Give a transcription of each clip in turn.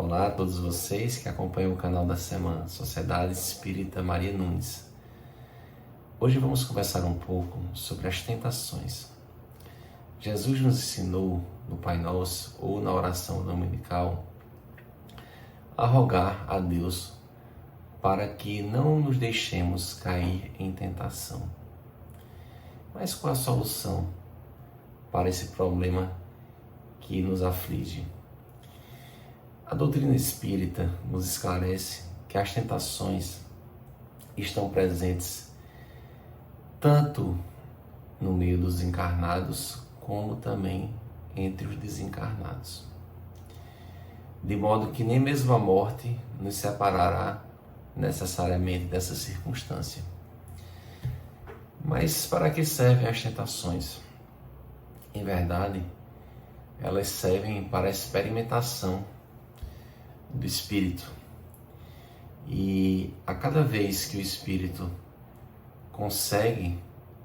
Olá a todos vocês que acompanham o canal da Semana, Sociedade Espírita Maria Nunes. Hoje vamos conversar um pouco sobre as tentações. Jesus nos ensinou no Pai Nosso ou na oração dominical a rogar a Deus para que não nos deixemos cair em tentação. Mas qual a solução para esse problema que nos aflige? A doutrina espírita nos esclarece que as tentações estão presentes tanto no meio dos encarnados como também entre os desencarnados. De modo que nem mesmo a morte nos separará necessariamente dessa circunstância. Mas para que servem as tentações? Em verdade, elas servem para a experimentação do espírito. E a cada vez que o espírito consegue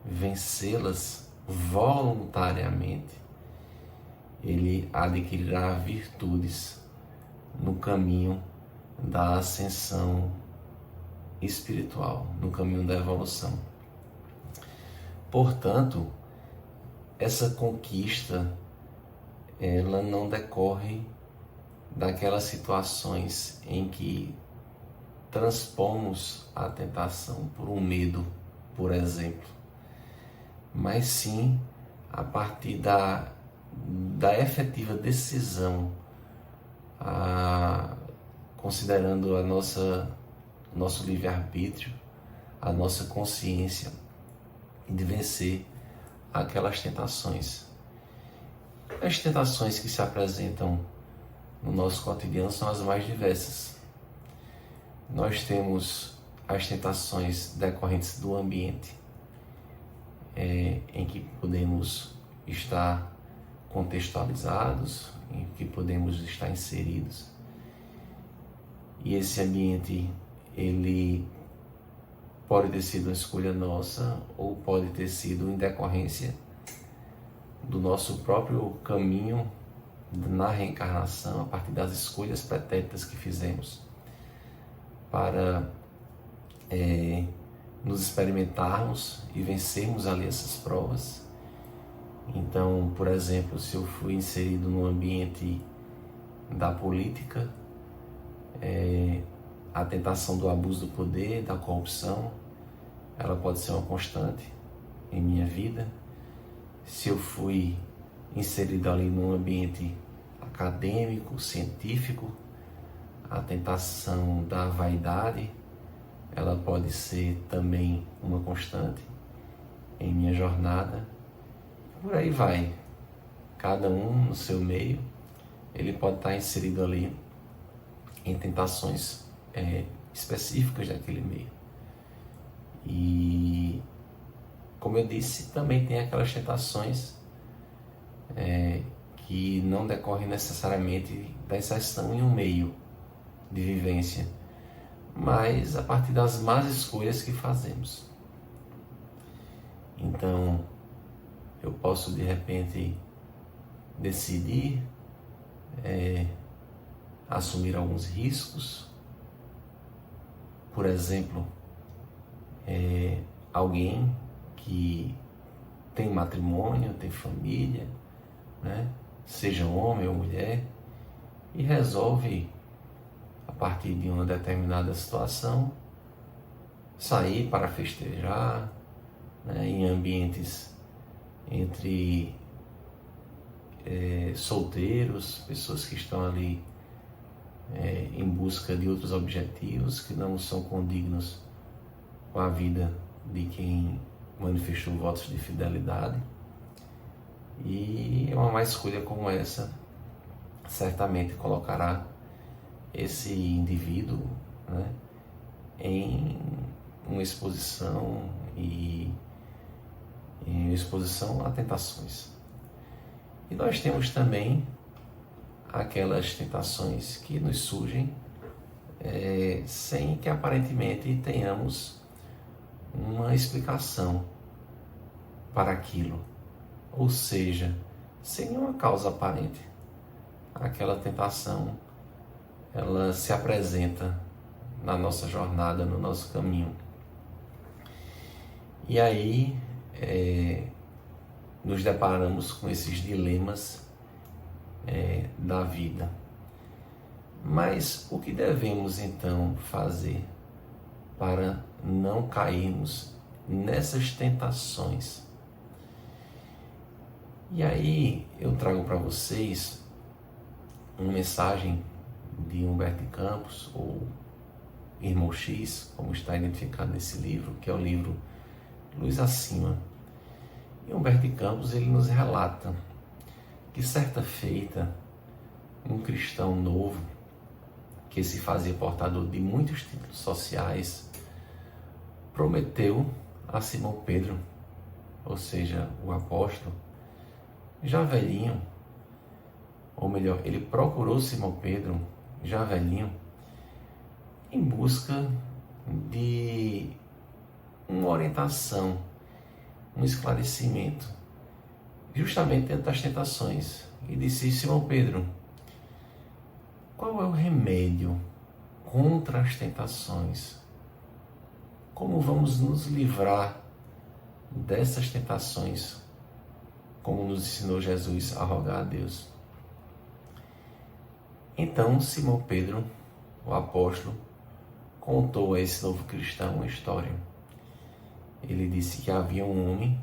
vencê-las voluntariamente, ele adquirirá virtudes no caminho da ascensão espiritual, no caminho da evolução. Portanto, essa conquista, ela não decorre daquelas situações em que transpomos a tentação por um medo, por exemplo, mas sim a partir da efetiva decisão, considerando nosso livre-arbítrio, a nossa consciência de vencer aquelas tentações. As tentações que se apresentam no nosso cotidiano são as mais diversas. Nós temos as tentações decorrentes do ambiente, em que podemos estar contextualizados, em que podemos estar inseridos. E esse ambiente, ele pode ter sido uma escolha nossa ou pode ter sido em decorrência do nosso próprio caminho na reencarnação, a partir das escolhas pretéritas que fizemos para nos experimentarmos e vencermos ali essas provas. Então, por exemplo, se eu fui inserido no ambiente da política, a tentação do abuso do poder, da corrupção, ela pode ser uma constante em minha vida. Se eu fui inserido ali num ambiente acadêmico, científico, a tentação da vaidade, ela pode ser também uma constante em minha jornada. Por aí vai. Cada um no seu meio, ele pode estar inserido ali em tentações específicas daquele meio. E, como eu disse, também tem aquelas tentações que não decorrem necessariamente da inserção em um meio de vivência, mas a partir das más escolhas que fazemos. Então, eu posso de repente decidir assumir alguns riscos. Por exemplo, alguém que tem matrimônio, tem família, né? Seja homem ou mulher, e resolve, a partir de uma determinada situação, sair para festejar, né? Em ambientes entre solteiros, pessoas que estão ali em busca de outros objetivos que não são condignos com a vida de quem manifestou votos de fidelidade. E uma má escolha como essa certamente colocará esse indivíduo, né, em uma exposição a tentações. E nós temos também aquelas tentações que nos surgem sem que aparentemente tenhamos uma explicação para aquilo, ou seja, sem nenhuma causa aparente. Aquela tentação ela se apresenta na nossa jornada, no nosso caminho. E aí nos deparamos com esses dilemas da vida. Mas o que devemos então fazer para não cairmos nessas tentações? E aí eu trago para vocês uma mensagem de Humberto de Campos, ou Irmão X, como está identificado nesse livro, que é o livro Luz Acima. E Humberto de Campos, ele nos relata que certa feita, um cristão novo, que se fazia portador de muitos títulos sociais, prometeu a Simão Pedro, ou seja, o apóstolo, já velhinho, ou melhor, ele procurou Simão Pedro, já velhinho, em busca de uma orientação, um esclarecimento, justamente dentro das tentações. E disse: Simão Pedro, qual é o remédio contra as tentações? Como vamos nos livrar dessas tentações, como nos ensinou Jesus a rogar a Deus? Então Simão Pedro, o apóstolo, contou a esse novo cristão uma história. Ele disse que havia um homem,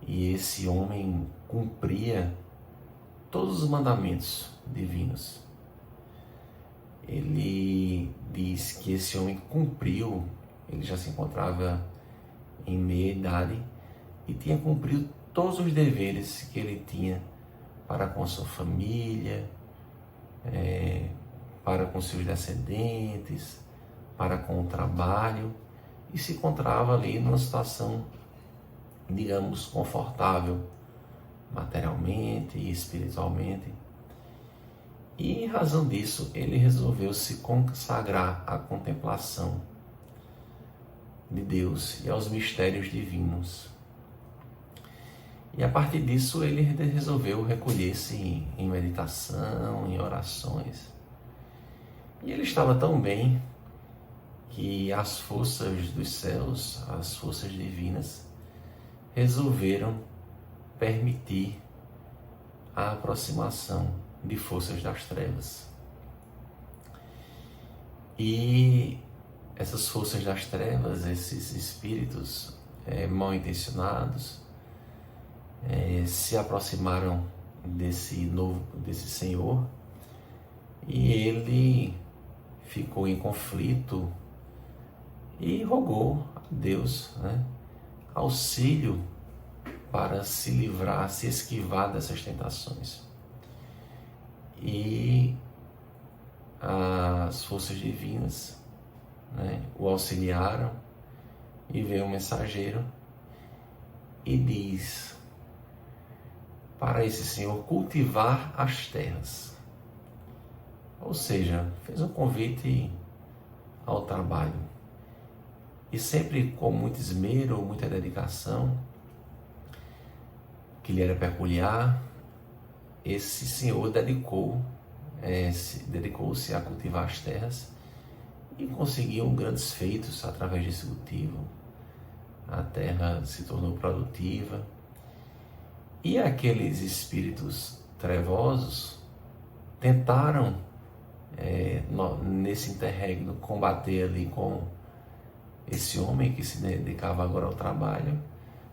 e esse homem cumpria todos os mandamentos divinos. Ele diz que esse homem cumpriu, ele já se encontrava em meia idade e tinha cumprido todos os deveres que ele tinha para com a sua família, para com seus descendentes, para com o trabalho, e se encontrava ali numa situação, digamos, confortável, materialmente e espiritualmente. E em razão disso, ele resolveu se consagrar à contemplação de Deus e aos mistérios divinos. E a partir disso, ele resolveu recolher-se em meditação, em orações. E ele estava tão bem que as forças dos céus, as forças divinas, resolveram permitir a aproximação de forças das trevas. E essas forças das trevas, esses espíritos mal intencionados, se aproximaram desse Senhor, e ele ficou em conflito e rogou a Deus, auxílio para se livrar, se esquivar dessas tentações. E as forças divinas o auxiliaram, e veio um mensageiro e diz para esse senhor cultivar as terras. Ou seja, fez um convite ao trabalho. E sempre com muito esmero, muita dedicação, que lhe era peculiar, esse senhor dedicou-se a cultivar as terras e conseguiu grandes feitos através desse cultivo. A terra se tornou produtiva, e aqueles espíritos trevosos tentaram, nesse interregno, combater ali com esse homem que se dedicava agora ao trabalho,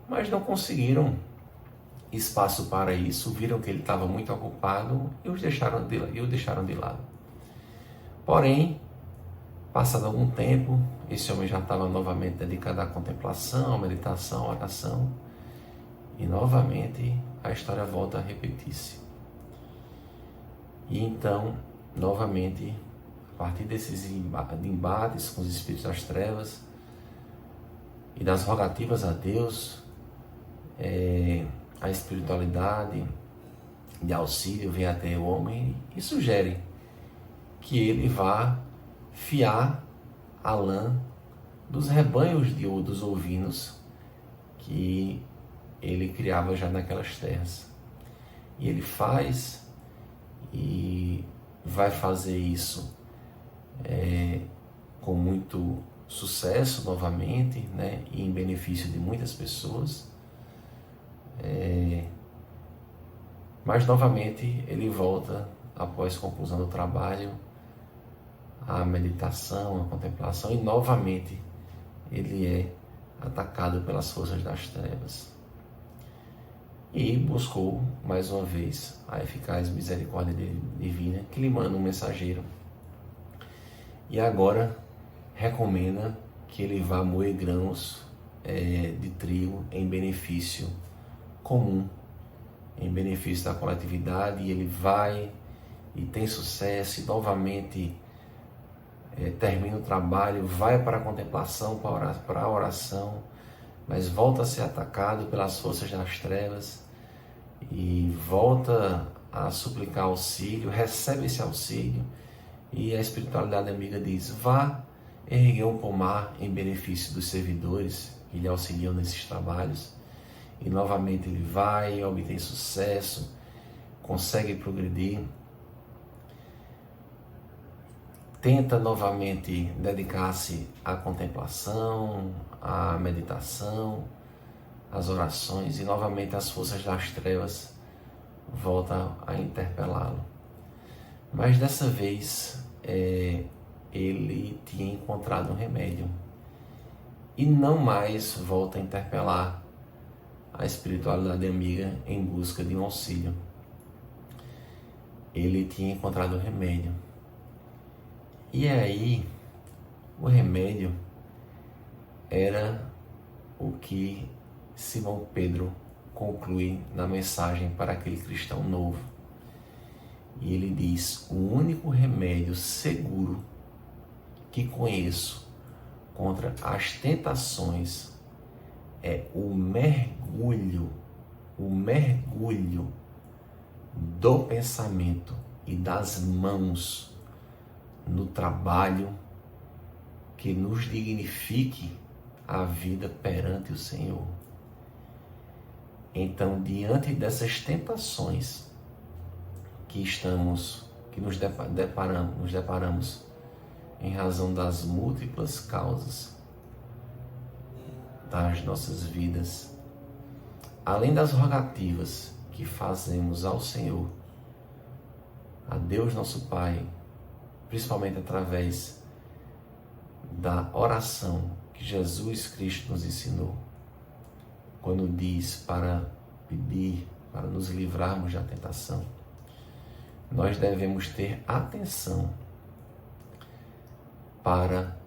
mas não conseguiram espaço para isso, viram que ele estava muito ocupado e o deixaram de lado. Porém, passado algum tempo, esse homem já estava novamente dedicado à contemplação, à meditação, à oração, e novamente a história volta a repetir-se. E então, novamente, a partir desses embates com os espíritos das trevas e das rogativas a Deus, a espiritualidade de auxílio vem até o homem e sugere que ele vá fiar a lã dos rebanhos dos ovinos que ele criava já naquelas terras. E ele faz, e vai fazer isso com muito sucesso novamente, né, e em benefício de muitas pessoas. Mas novamente ele volta, após conclusão do trabalho, à meditação, à contemplação, e novamente ele é atacado pelas forças das trevas. E buscou, mais uma vez, a eficaz misericórdia divina, que lhe manda um mensageiro. E agora recomenda que ele vá moer grãos de trigo em benefício comum, em benefício da coletividade, e ele vai e tem sucesso, e novamente termina o trabalho, vai para a contemplação, para a oração, mas volta a ser atacado pelas forças das trevas e volta a suplicar auxílio, recebe esse auxílio, e a espiritualidade amiga diz: vá erguer um pomar em benefício dos servidores que lhe auxiliam nesses trabalhos. E novamente ele vai, obtém sucesso, consegue progredir, tenta novamente dedicar-se à contemplação, à meditação, às orações, e novamente as forças das trevas voltam a interpelá-lo. Mas dessa vez ele tinha encontrado um remédio e não mais volta a interpelar a espiritualidade amiga em busca de um auxílio. Ele tinha encontrado o remédio. E aí, o remédio era o que Simão Pedro conclui na mensagem para aquele cristão novo. E ele diz: o único remédio seguro que conheço contra as tentações é o mergulho do pensamento e das mãos no trabalho que nos dignifique a vida perante o Senhor. Então, diante dessas tentações que nos deparamos em razão das múltiplas causas das nossas vidas, além das rogativas que fazemos ao Senhor, a Deus nosso Pai, principalmente através da oração que Jesus Cristo nos ensinou, quando diz para pedir, para nos livrarmos da tentação, nós devemos ter atenção para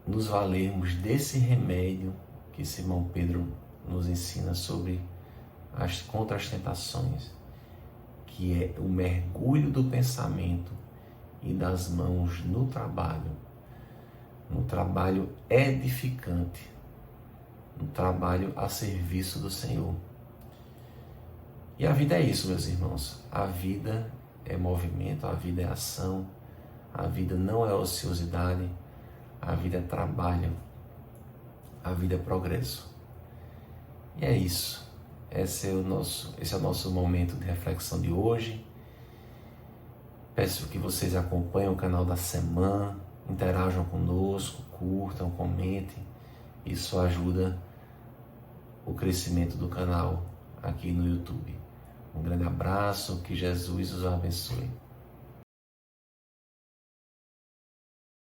nos valermos desse remédio que Simão Pedro nos ensina contra as tentações, que é o mergulho do pensamento e das mãos no trabalho edificante, no trabalho a serviço do Senhor. E a vida é isso, meus irmãos. A vida é movimento, a vida é ação, a vida não é ociosidade, a vida é trabalho, a vida é progresso. E é isso. Esse é o nosso momento de reflexão de hoje. Peço que vocês acompanhem o canal da semana, interajam conosco, curtam, comentem. Isso ajuda o crescimento do canal aqui no YouTube. Um grande abraço, que Jesus os abençoe.